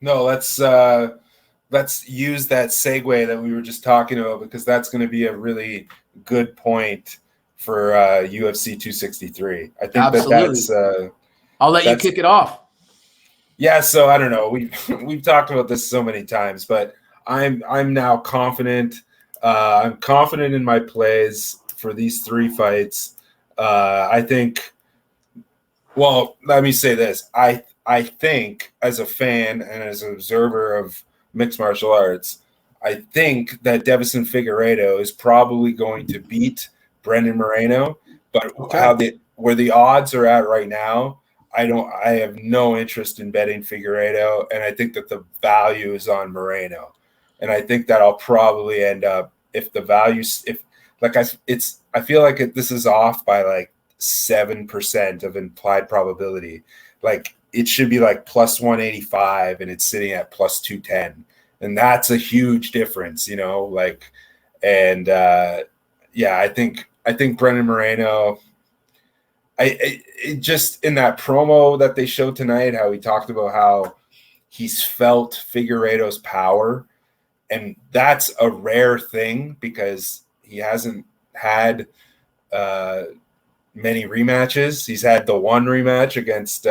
No, let's use that segue that we were just talking about, because that's going to be a really good point for UFC 263. I think Absolutely. I'll let you kick it off. Yeah, so I don't know. We've talked about this so many times, but I'm now confident. I'm confident in my plays for these three fights. I think. Well, let me say this. I think, as a fan and as an observer of mixed martial arts, I think that Deiveson Figueiredo is probably going to beat Brendan Moreno. But where the odds are at right now, I have no interest in betting Figueiredo, and I think that the value is on Moreno. And I think that I'll probably end up, if the value, if like I feel like this is off by like 7% of implied probability. Like, it should be like plus 185 and it's sitting at plus 210. And that's a huge difference, like, and yeah, I think Brendan Moreno, it just, in that promo that they showed tonight, how he talked about how he's felt Figueiredo's power. And that's a rare thing, because he hasn't had many rematches. He's had the one rematch against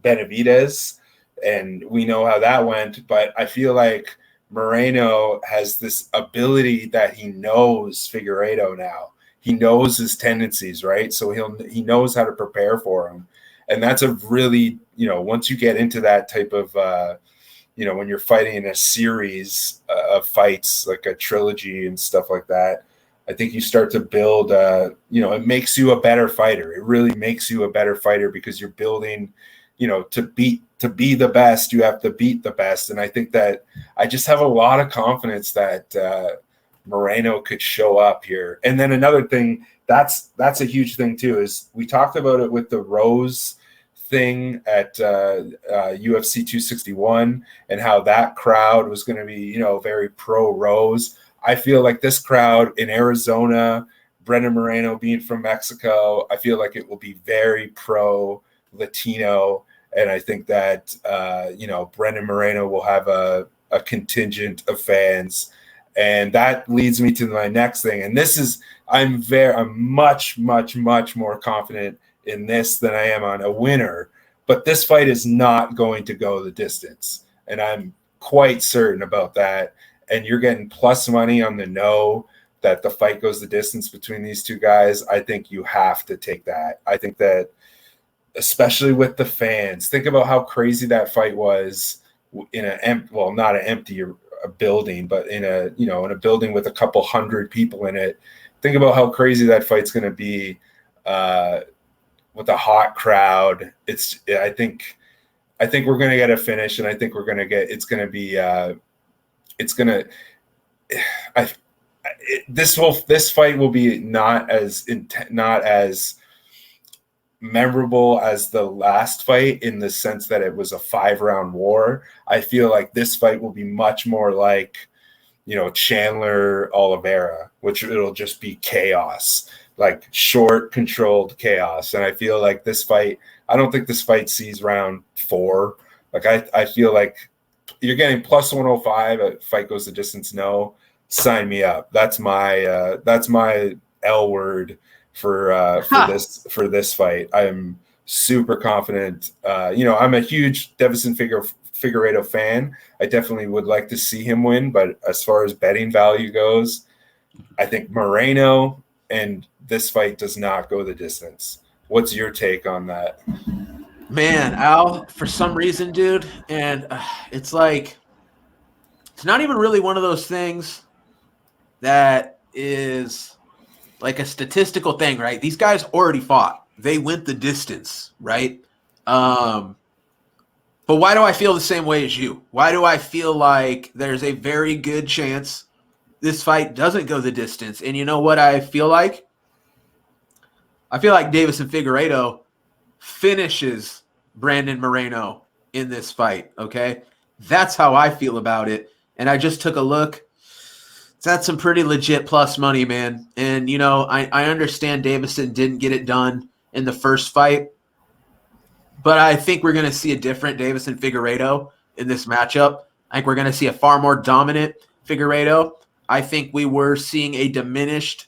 Benavidez, and we know how that went. But I feel like Moreno has this ability that he knows Figueiredo now. He knows his tendencies, right? So he knows how to prepare for him. And that's a really, once you get into that type of, when you're fighting in a series of fights, like a trilogy and stuff like that, I think you start to build, it makes you a better fighter. It really makes you a better fighter, because you're building, to be the best, you have to beat the best. And I think that I just have a lot of confidence that Moreno could show up here. And then another thing, that's a huge thing too, is we talked about it with the Rose thing at UFC 261, and how that crowd was going to be, very pro Rose. I feel like this crowd in Arizona, Brendan Moreno being from Mexico, I feel like it will be very pro Latino. And I think that, Brendan Moreno will have a contingent of fans. And that leads me to my next thing. And this is, I'm much, much, much more confident in this than I am on a winner. But this fight is not going to go the distance. And I'm quite certain about that. And you're getting plus money on the no that the fight goes the distance between these two guys. I think you have to take that. I think that, especially with the fans, think about how crazy that fight was in not an empty building, but in a building with a couple hundred people in it. Think about how crazy that fight's going to be with a hot crowd. I think we're going to get a finish, and I think this fight will be not as memorable as the last fight, in the sense that it was a 5-round war. I feel like this fight will be much more like, Chandler Oliveira, which it'll just be chaos, like short, controlled chaos. And I feel like this fight, I don't think this fight sees round 4. Like, I feel like you're getting plus 105. A fight goes the distance. No, sign me up. That's my L word for this fight. I'm super confident. I'm a huge Deiveson Figueiredo fan. I definitely would like to see him win, but as far as betting value goes, I think Moreno, and this fight does not go the distance. What's your take on that? Man, Al, for some reason, dude, and it's like, it's not even really one of those things that is like a statistical thing, right? These guys already fought. They went the distance, right? But why do I feel the same way as you? Why do I feel like there's a very good chance this fight doesn't go the distance? And you know what I feel like? I feel like Deiveson Figueiredo finishes Brandon Moreno in this fight, okay? That's how I feel about it. And I just took a look. That's some pretty legit plus money, man. And, I understand Deiveson didn't get it done in the first fight, but I think we're going to see a different Deiveson Figueiredo. in this matchup. I think we're going to see a far more dominant Figueiredo. I think we were seeing a diminished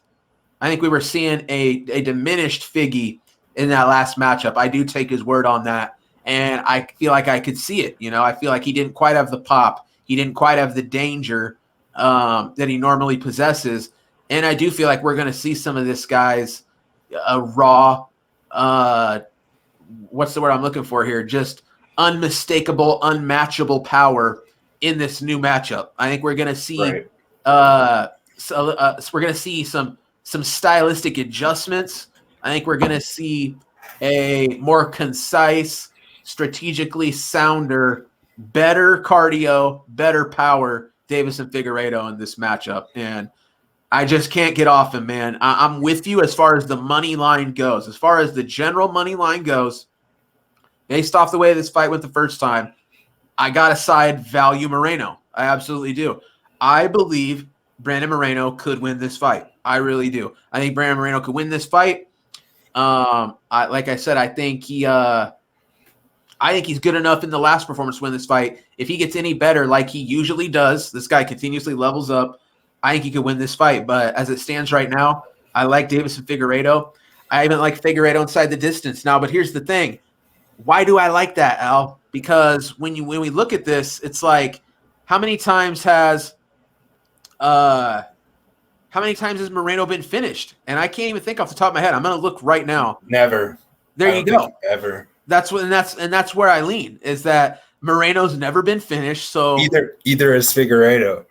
Figgy in that last matchup. I do take his word on that. And I feel like I could see it. I feel like he didn't quite have the pop. He didn't quite have the danger that he normally possesses. And I do feel like we're going to see some of this guy's raw, what's the word I'm looking for here? Just unmistakable, unmatchable power in this new matchup. I think we're going to see we're going to see some stylistic adjustments. I think we're going to see a more concise, strategically sounder, better cardio, better power Deiveson Figueiredo in this matchup. And I just can't get off him, man. I'm with you as far as the money line goes. As far as the general money line goes, based off the way this fight went the first time, I got to side value Moreno. I absolutely do. I believe Brandon Moreno could win this fight. I really do. I think Brandon Moreno could win this fight. Like I said, I think he's good enough in the last performance to win this fight. If he gets any better, like he usually does, this guy continuously levels up. I think he could win this fight. But as it stands right now, I like Deiveson Figueiredo. I even like Figueiredo inside the distance now. But here's the thing: why do I like that, Al? Because when we look at this, it's like how many times has Moreno been finished? And I can't even think off the top of my head. I'm going to look right now. Never. There you go. Ever. That's where I lean, is that Moreno's never been finished. So either is Figueiredo.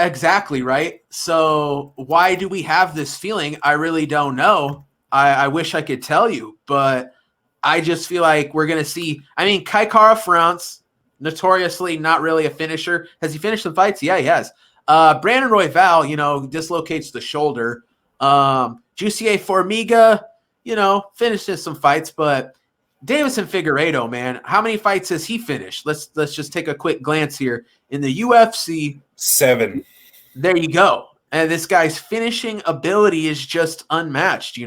Exactly, right? So why do we have this feeling? I really don't know. I wish I could tell you, but I just feel like we're going to see. I mean, Kai Kara France, notoriously not really a finisher. Has he finished some fights? Yeah, he has. Brandon Royval, dislocates the shoulder. Jussier Formiga, finishes some fights, but Deiveson Figueiredo, man, how many fights has he finished? Let's just take a quick glance here. In the UFC, 7. There you go. And this guy's finishing ability is just unmatched,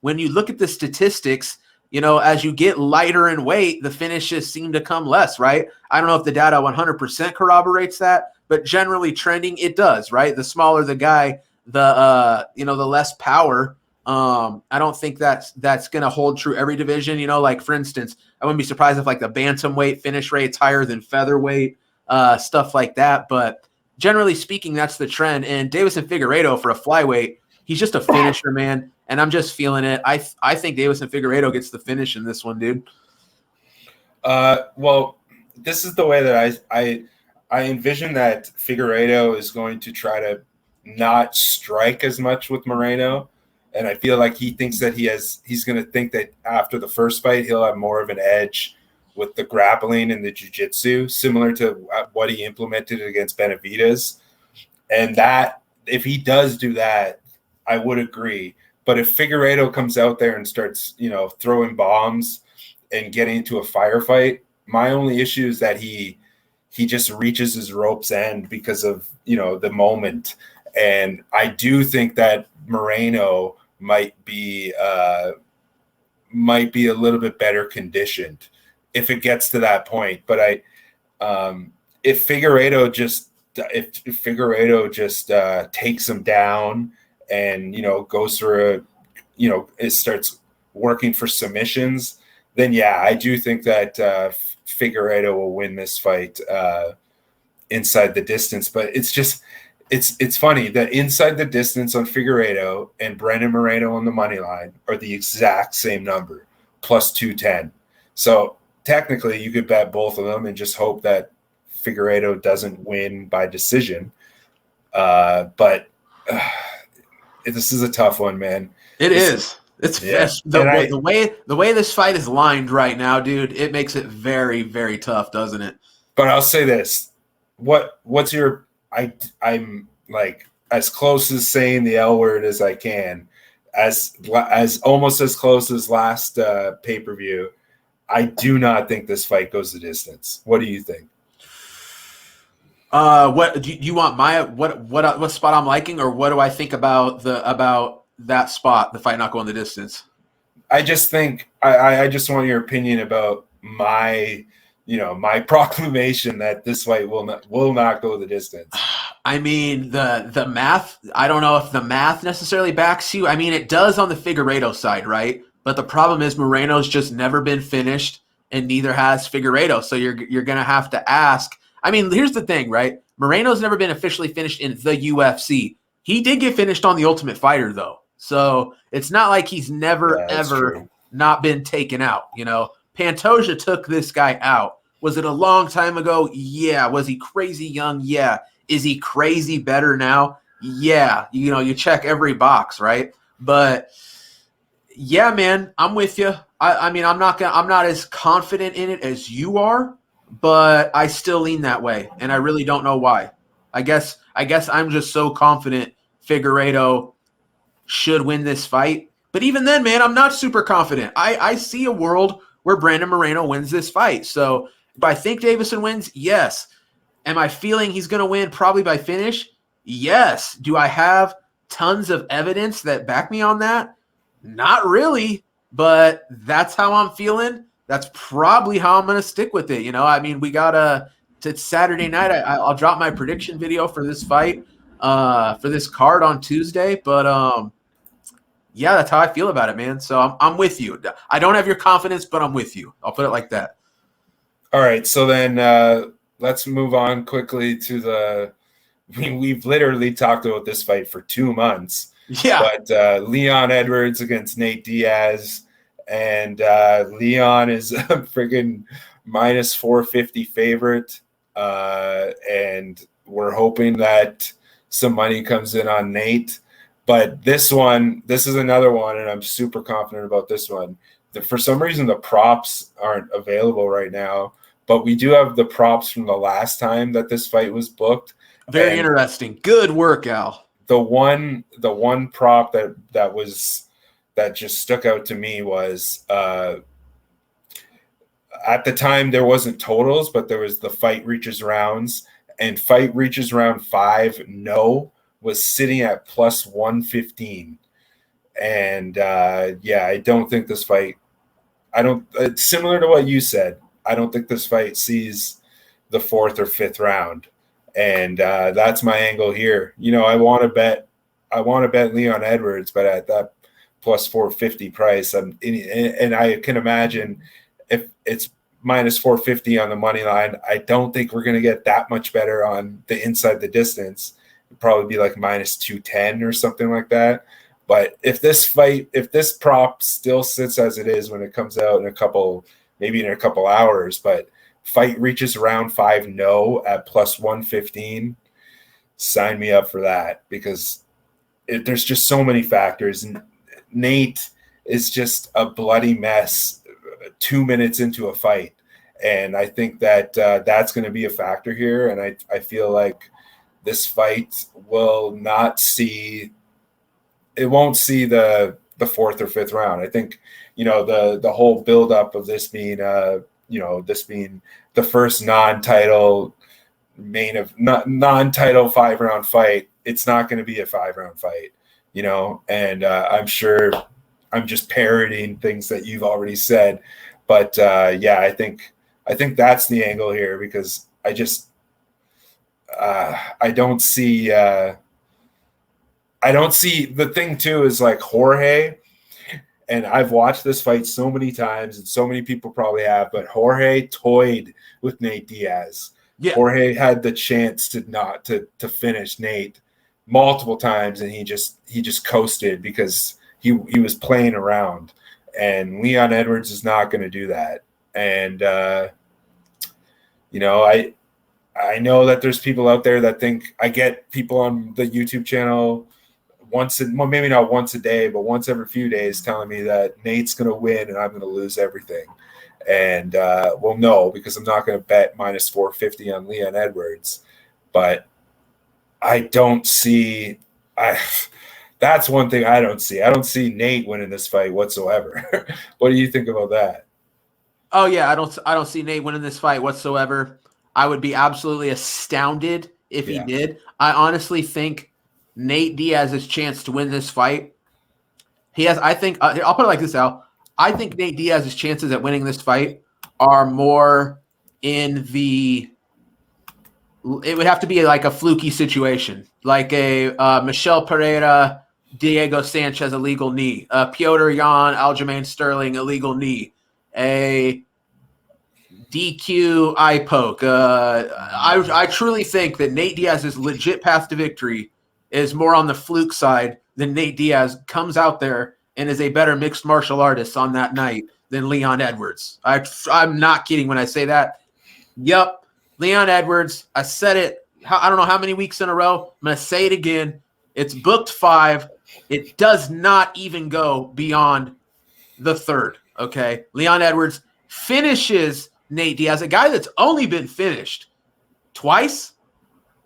When you look at the statistics, as you get lighter in weight, the finishes seem to come less, right? I don't know if the data 100% corroborates that, but generally trending, it does, right? The smaller the guy, the less power. I don't think that's going to hold true every division. Like for instance, I wouldn't be surprised if like the bantamweight finish rate's higher than featherweight, stuff like that. But generally speaking, that's the trend. And Deiveson Figueiredo for a flyweight, he's just a finisher, man. And I'm just feeling it. I think Deiveson Figueiredo gets the finish in this one, dude. Well, this is the way that I envision that Figueiredo is going to try to not strike as much with Moreno. And I feel like he thinks that he's going to think that after the first fight, he'll have more of an edge with the grappling and the jiu-jitsu, similar to what he implemented against Benavidez. And that, if he does do that, I would agree. But if Figueiredo comes out there and starts, throwing bombs and getting into a firefight, my only issue is that he just reaches his rope's end because of, the moment. And I do think that Moreno might be a little bit better conditioned if it gets to that point. But if Figueiredo just takes him down and goes for it starts working for submissions, then yeah, I do think that Figueiredo will win this fight inside the distance. But it's funny that inside the distance on Figueiredo and Brandon Moreno on the money line are the exact same number, plus 210. So technically you could bet both of them and just hope that Figueiredo doesn't win by decision. But this is a tough one, man. It is. The way this fight is lined right now, dude, it makes it very, very tough, doesn't it? But I'll say this. What's your I'm like as close as saying the L word as I can, as almost as close as last pay-per-view. I do not think this fight goes the distance. What do you think? What do you want what spot I'm liking, or what do I think about that spot, the fight not going the distance? I just think I just want your opinion about my my proclamation that this fight will not go the distance. I mean, the math, I don't know if the math necessarily backs you. I mean, it does on the Figueiredo side, right? But the problem is Moreno's just never been finished, and neither has Figueiredo. So you're going to have to ask. I mean, here's the thing, right? Moreno's never been officially finished in the UFC. He did get finished on The Ultimate Fighter, though. So it's not like he's never, ever not been taken out. Pantoja took this guy out. Was it a long time ago? Yeah. Was he crazy young? Yeah. Is he crazy better now? Yeah. You check every box, right? But yeah, man, I'm with you. I mean, I'm not as confident in it as you are, but I still lean that way, and I really don't know why. I guess I'm just so confident Figueiredo should win this fight. But even then, man, I'm not super confident. I see a world where Brandon Moreno wins this fight. So do I think Deiveson wins? Yes. Am I feeling he's going to win probably by finish? Yes. Do I have tons of evidence that back me on that? Not really, but that's how I'm feeling. That's probably how I'm going to stick with it. I mean, we got it's Saturday night. I'll drop my prediction video for this fight, for this card on Tuesday. But yeah, that's how I feel about it, man. So I'm with you. I don't have your confidence, but I'm with you. I'll put it like that. All right. So then let's move on quickly to we've literally talked about this fight for 2 months. Yeah. But Leon Edwards against Nate Diaz. And Leon is a friggin' minus 450 favorite. And we're hoping that some money comes in on Nate. But this is another one, and I'm super confident about this one. For some reason, the props aren't available right now, but we do have the props from the last time that this fight was booked. Very interesting. Good work, Al. The one prop that just stuck out to me was at the time there wasn't totals, but there was the fight reaches rounds, and fight reaches round 5 was sitting at plus 115. And I don't think this fight, it's similar to what you said. I don't think this fight sees the 4th or 5th round. And that's my angle here. I want to bet Leon Edwards, but at that plus 450 price, and I can imagine if it's minus 450 on the money line, I don't think we're going to get that much better on the inside the distance. It'd probably be like minus 210 or something like that. But if this prop still sits as it is when it comes out in a couple hours, but fight reaches round 5 at plus 115, sign me up for that, because there's just so many factors. And Nate is just a bloody mess 2 minutes into a fight. And I think that that's going to be a factor here. And I feel like this fight will not see – it won't see the 4th or 5th round. I think, the whole buildup of this being this being the first non-title 5-round fight, it's not going to be a 5-round fight, and I'm sure I'm just parroting things that you've already said. But I think that's the angle here, because I just I don't see the thing too is like Jorge. And I've watched this fight so many times, and so many people probably have, but Jorge toyed with Nate Diaz. Yeah. Jorge had the chance to finish Nate multiple times, and he just coasted because he was playing around. And Leon Edwards is not going to do that. And I know that there's people out there that think, I get people on the YouTube channel maybe not once a day, but once every few days, telling me that Nate's going to win and I'm going to lose everything. And no, because I'm not going to bet minus 450 on Leon Edwards. But I don't see that's one thing I don't see. I don't see Nate winning this fight whatsoever. What do you think about that? Oh yeah, I don't see Nate winning this fight whatsoever. I would be absolutely astounded if he did. I honestly think Nate Diaz's chance to win this fight, I'll put it like this, Al. I think Nate Diaz's chances at winning this fight are more it would have to be like a fluky situation, like a Michel Pereira, Diego Sanchez illegal knee, Piotr Jan, Aljamain Sterling illegal knee, a DQ eye poke. I truly think that Nate Diaz's legit path to victory is more on the fluke side than Nate Diaz comes out there and is a better mixed martial artist on that night than Leon Edwards. I'm not kidding when I say that. Yep, Leon Edwards. I said it. I don't know how many weeks in a row. I'm going to say it again. It's booked 5. It does not even go beyond the 3rd. Okay, Leon Edwards finishes Nate Diaz, a guy that's only been finished twice,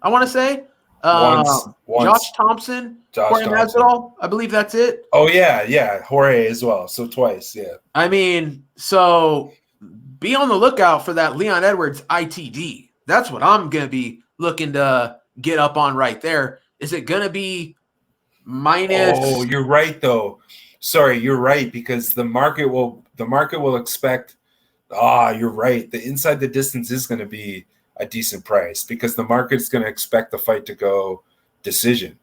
I want to say. Once. Josh Thompson, Jorge Masvidal, I believe that's it. Oh, yeah. Jorge as well. So twice, yeah. I mean, so be on the lookout for that Leon Edwards ITD. That's what I'm going to be looking to get up on right there. Is it going to be minus? Oh, you're right, though. Sorry, you're right, because the market will expect – you're right. The inside the distance is going to be a decent price because the market's going to expect the fight to go decision.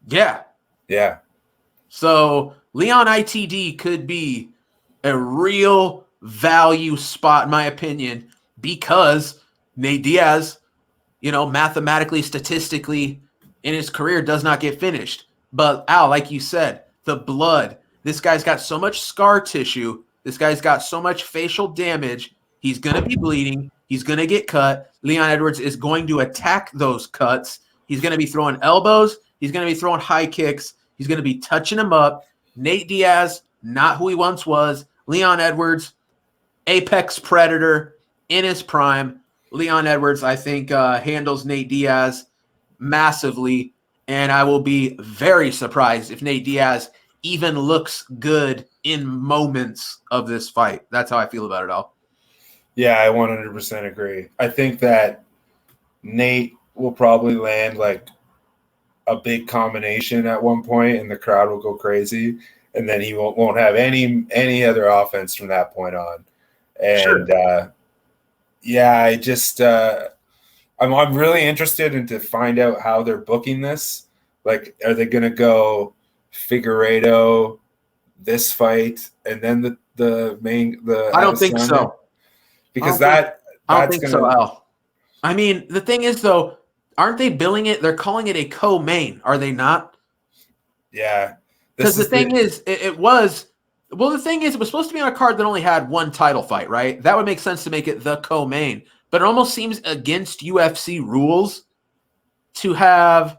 Yeah. Yeah. So Leon ITD could be a real value spot, in my opinion, because Nate Diaz, mathematically, statistically, in his career does not get finished. But Al, like you said, the blood, this guy's got so much scar tissue. This guy's got so much facial damage. He's going to be bleeding. He's going to get cut. Leon Edwards is going to attack those cuts. He's going to be throwing elbows. He's going to be throwing high kicks. He's going to be touching him up. Nate Diaz, not who he once was. Leon Edwards, apex predator in his prime. Leon Edwards, I think, handles Nate Diaz massively, and I will be very surprised if Nate Diaz even looks good in moments of this fight. That's how I feel about it all. Yeah, I 100% agree. I think that Nate will probably land like a big combination at one point, and the crowd will go crazy, and then he won't have any other offense from that point on. And Sure. I just I'm really interested to find out how they're booking this. Like, are they going to go Figueiredo this fight and then the I don't think so. Because I don't think so, gonna, Al. I mean, the thing is, though, aren't they billing it? They're calling it a co-main, are they not? Yeah. Because the thing is, it was supposed to be on a card that only had one title fight, right? That would make sense to make it the co-main. But it almost seems against UFC rules to have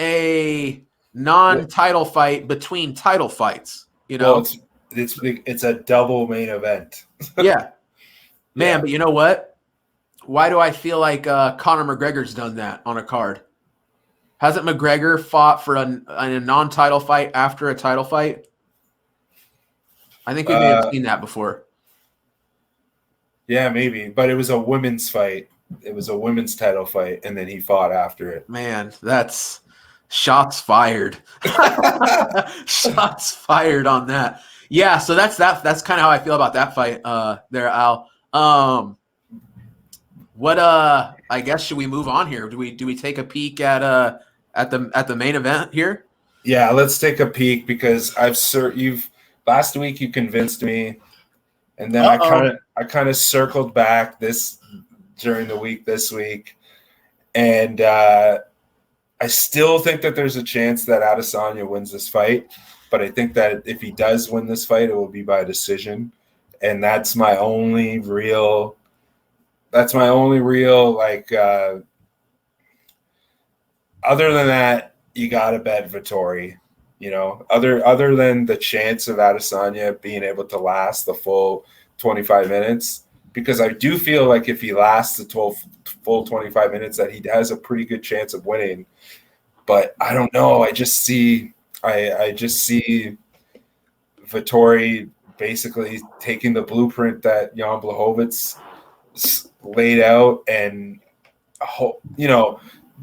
a non-title fight between title fights. Well, it's a double main event. Yeah. Man, but you know what? Why do I feel like Conor McGregor's done that on a card? Hasn't McGregor fought for a non-title fight after a title fight? I think we may have seen that before. Yeah, maybe. But it was a women's fight. It was a women's title fight, and then he fought after it. Man, that's shots fired. Shots fired on that. Yeah, so that's kind of how I feel about that fight there, Al. I guess should we move on here? Do we take a peek at the main event here? Yeah, let's take a peek because last week you convinced me, and then I kind of circled back during the week this week, and I still think that there's a chance that Adesanya wins this fight, but I think that if he does win this fight, it will be by decision, and that's my only real like. Other than that, you gotta bet Vettori. Other than the chance of Adesanya being able to last the full 25 minutes, because I do feel like if he lasts the full 25 minutes, that he has a pretty good chance of winning. But I don't know. I just see Vettori basically taking the blueprint that Jan Blachowicz laid out, and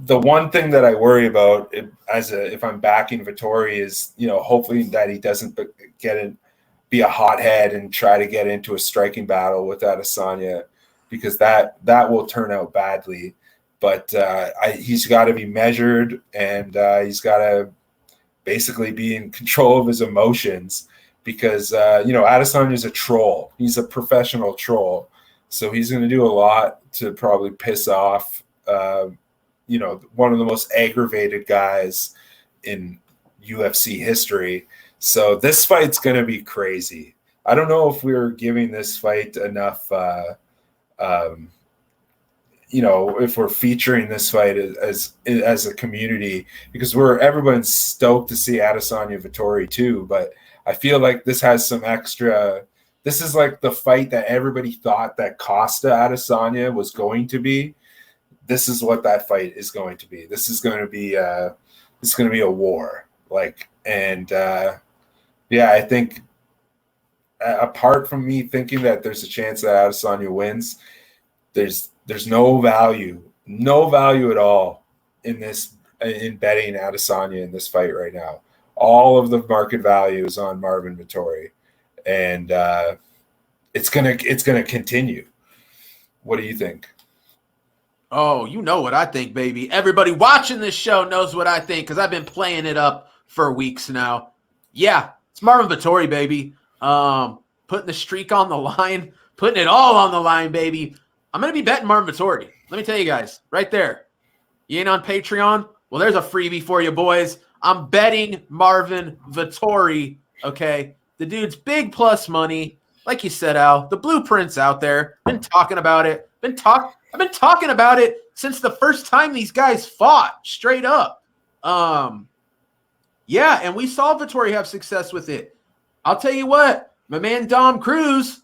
the one thing that I worry about if I'm backing Vettori is, hopefully that he doesn't be a hothead and try to get into a striking battle with Adesanya, because that will turn out badly. But he's got to be measured, and he's got to basically be in control of his emotions, because Adesanya is a troll. He's a professional troll, so he's going to do a lot to probably piss off one of the most aggravated guys in UFC history. So this fight's going to be crazy. I don't know if we're giving this fight enough if we're featuring this fight as a community, because everyone's stoked to see Adesanya Vettori too, but I feel like this has some extra. This is like the fight that everybody thought that Costa Adesanya was going to be. This is what that fight is going to be. This is going to be a war. I think apart from me thinking that there's a chance that Adesanya wins, there's no value at all in betting Adesanya in this fight right now. All of the market value is on Marvin Vettori, and it's gonna continue. What do you think? Oh, you know what I think, baby. Everybody watching this show knows what I think, because I've been playing it up for weeks now. Yeah, it's Marvin Vettori, baby. Putting the streak on the line, putting it all on the line, baby. I'm going to be betting Marvin Vettori. Let me tell you guys, right there. You ain't on Patreon? Well, there's a freebie for you, boys. I'm betting Marvin Vettori, okay? The dude's big plus money. Like you said, Al, the blueprint's out there. Been talking about it. I've been talking about it since the first time these guys fought, straight up. And we saw Vettori have success with it. I'll tell you what, my man Dom Cruz,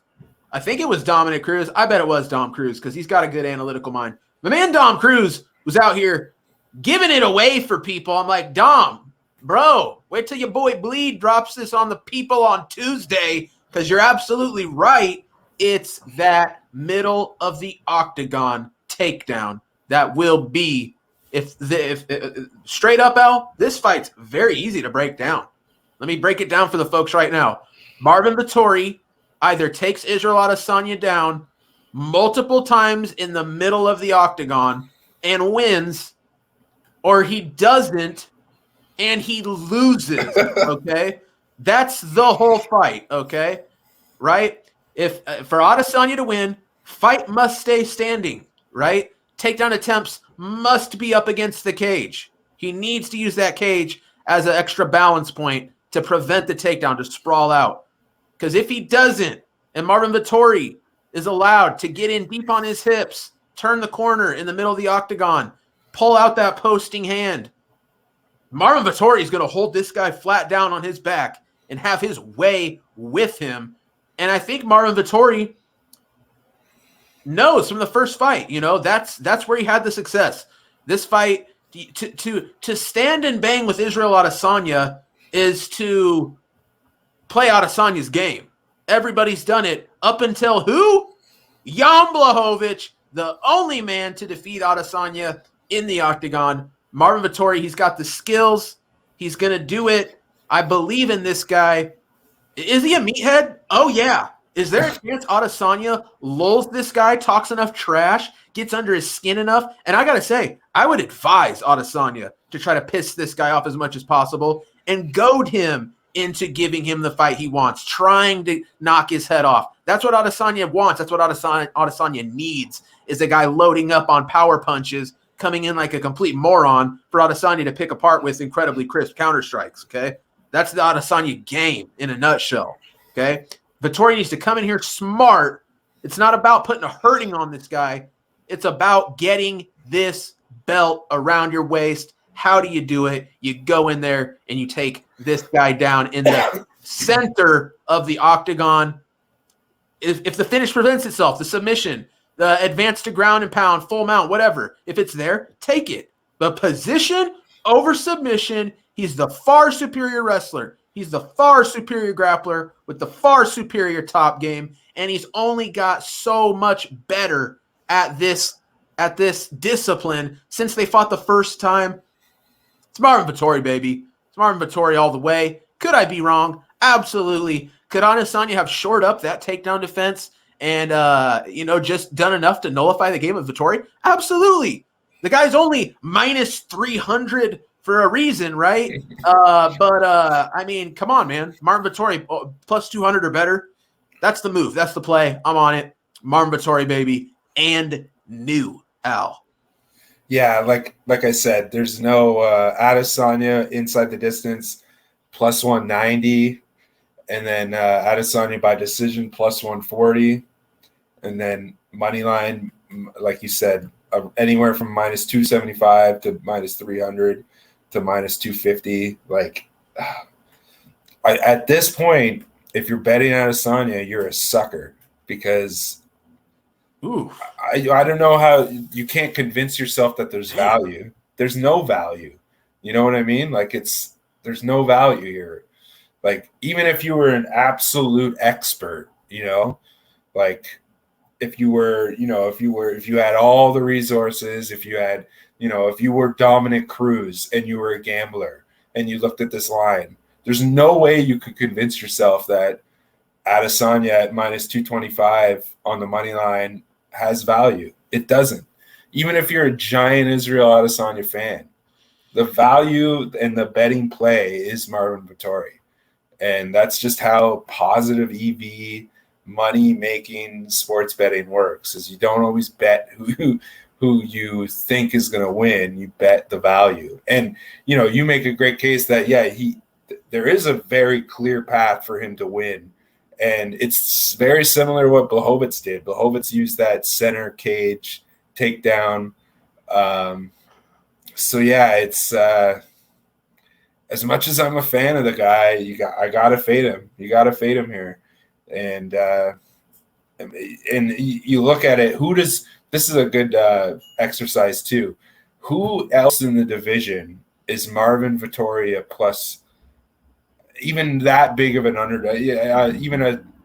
I think it was Dominic Cruz. I bet it was Dom Cruz, because he's got a good analytical mind. My man Dom Cruz was out here giving it away for people. I'm like, Dom, bro, wait till your boy Bleed drops this on the people on Tuesday, because you're absolutely right. It's that middle of the octagon takedown that will be, if straight up, Al, this fight's very easy to break down. Let me break it down for the folks right now. Marvin Vettori either takes Israel Adesanya down multiple times in the middle of the octagon and wins, or he doesn't and he loses, okay? That's the whole fight, okay? Right? If for Adesanya to win, fight must stay standing, right? Takedown attempts must be up against the cage. He needs to use that cage as an extra balance point to prevent the takedown, to sprawl out. Because if he doesn't, and Marvin Vettori is allowed to get in deep on his hips, turn the corner in the middle of the octagon, pull out that posting hand, Marvin Vettori is going to hold this guy flat down on his back and have his way with him. And I think Marvin Vettori knows from the first fight, that's where he had the success. This fight, to stand and bang with Israel Adesanya is to play Adesanya's game. Everybody's done it up until who? Jan Blachowicz, the only man to defeat Adesanya in the octagon. Marvin Vettori, he's got the skills. He's going to do it. I believe in this guy. Is he a meathead? Oh, yeah. Is there a chance Adesanya lulls this guy, talks enough trash, gets under his skin enough? And I got to say, I would advise Adesanya to try to piss this guy off as much as possible and goad him into giving him the fight he wants, trying to knock his head off. That's what Adesanya wants. That's what Adesanya needs, is a guy loading up on power punches, coming in like a complete moron for Adesanya to pick apart with incredibly crisp counter strikes, okay? That's the Adesanya game in a nutshell, okay? Vettori needs to come in here smart. It's not about putting a hurting on this guy. It's about getting this belt around your waist. How do you do it? You go in there and you take this guy down in the center of the octagon. If the finish presents itself, the submission, the advance to ground and pound, full mount, whatever, if it's there, take it. But position over submission, he's the far superior wrestler. He's the far superior grappler with the far superior top game, and he's only got so much better at this discipline since they fought the first time. It's Marvin Vettori, baby. It's Marvin Vettori all the way. Could I be wrong? Absolutely. Could Adesanya have shored up that takedown defense and just done enough to nullify the game of Vettori? Absolutely. The guy's only minus 300 for a reason, right? I mean, come on, man. Marvin Vettori plus 200 or better. That's the move. That's the play. I'm on it. Marvin Vettori, baby, and new Al. Yeah, like I said, there's no Adesanya inside the distance plus 190, and then Adesanya by decision plus 140, and then money line, like you said, anywhere from minus 275 to minus 300 to minus 250. Like, at this point, if you're betting Adesanya, you're a sucker, because I don't know how you can't convince yourself that there's value. There's no value. You know what I mean? Like, there's no value here. Like, even if you were an absolute expert, like if you had all the resources, if you were Dominic Cruz and you were a gambler and you looked at this line, there's no way you could convince yourself that Adesanya at minus 225 on the money line has value. It doesn't. Even if you're a giant Israel Adesanya fan, the value and the betting play is Marvin Vettori. And that's just how positive EV money-making sports betting works, is you don't always bet who you think is going to win. You bet the value. And, you make a great case that, there is a very clear path for him to win. And it's very similar to what Blachowicz did. Blachowicz used that center cage takedown. It's as much as I'm a fan of the guy, I gotta fade him. You gotta fade him here. And you look at it. This is a good exercise too. Who else in the division is Marvin Vettori a plus? Even that big of an underdog?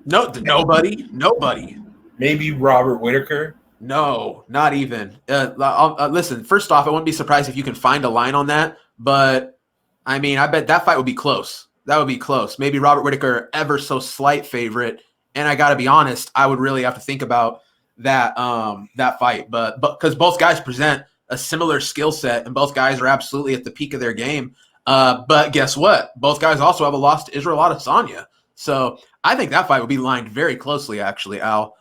Nobody. Maybe Robert Whittaker. No, not even. Listen, first off, I wouldn't be surprised if you can find a line on that. But, I mean, I bet that fight would be close. That would be close. Maybe Robert Whittaker, ever so slight favorite. And I got to be honest, I would really have to think about that fight. But because both guys present a similar skill set and both guys are absolutely at the peak of their game. But guess what? Both guys also have a loss to Israel Adesanya. So I think that fight would be lined very closely, actually, Al.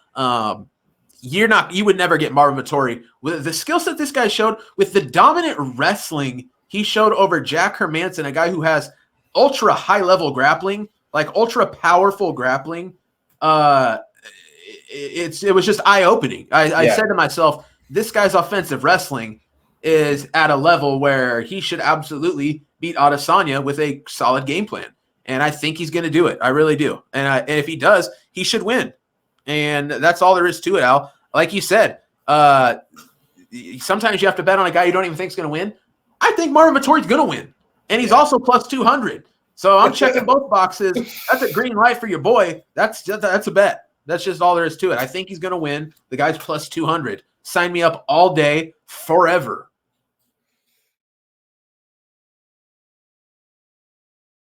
You would never get Marvin Vettori with the skill set this guy showed, with the dominant wrestling he showed over Jack Hermanson, a guy who has ultra high level grappling, like ultra powerful grappling. It was just eye opening. I said to myself, this guy's offensive wrestling is at a level where he should absolutely beat Adesanya with a solid game plan. And I think he's going to do it. I really do. And if he does, he should win. And that's all there is to it, Al. Like you said, sometimes you have to bet on a guy you don't even think is going to win. I think Marvin Vettori's going to win. And he's also plus 200. So I'm checking both boxes. That's a green light for your boy. That's a bet. That's just all there is to it. I think he's going to win. The guy's plus 200. Sign me up all day, forever.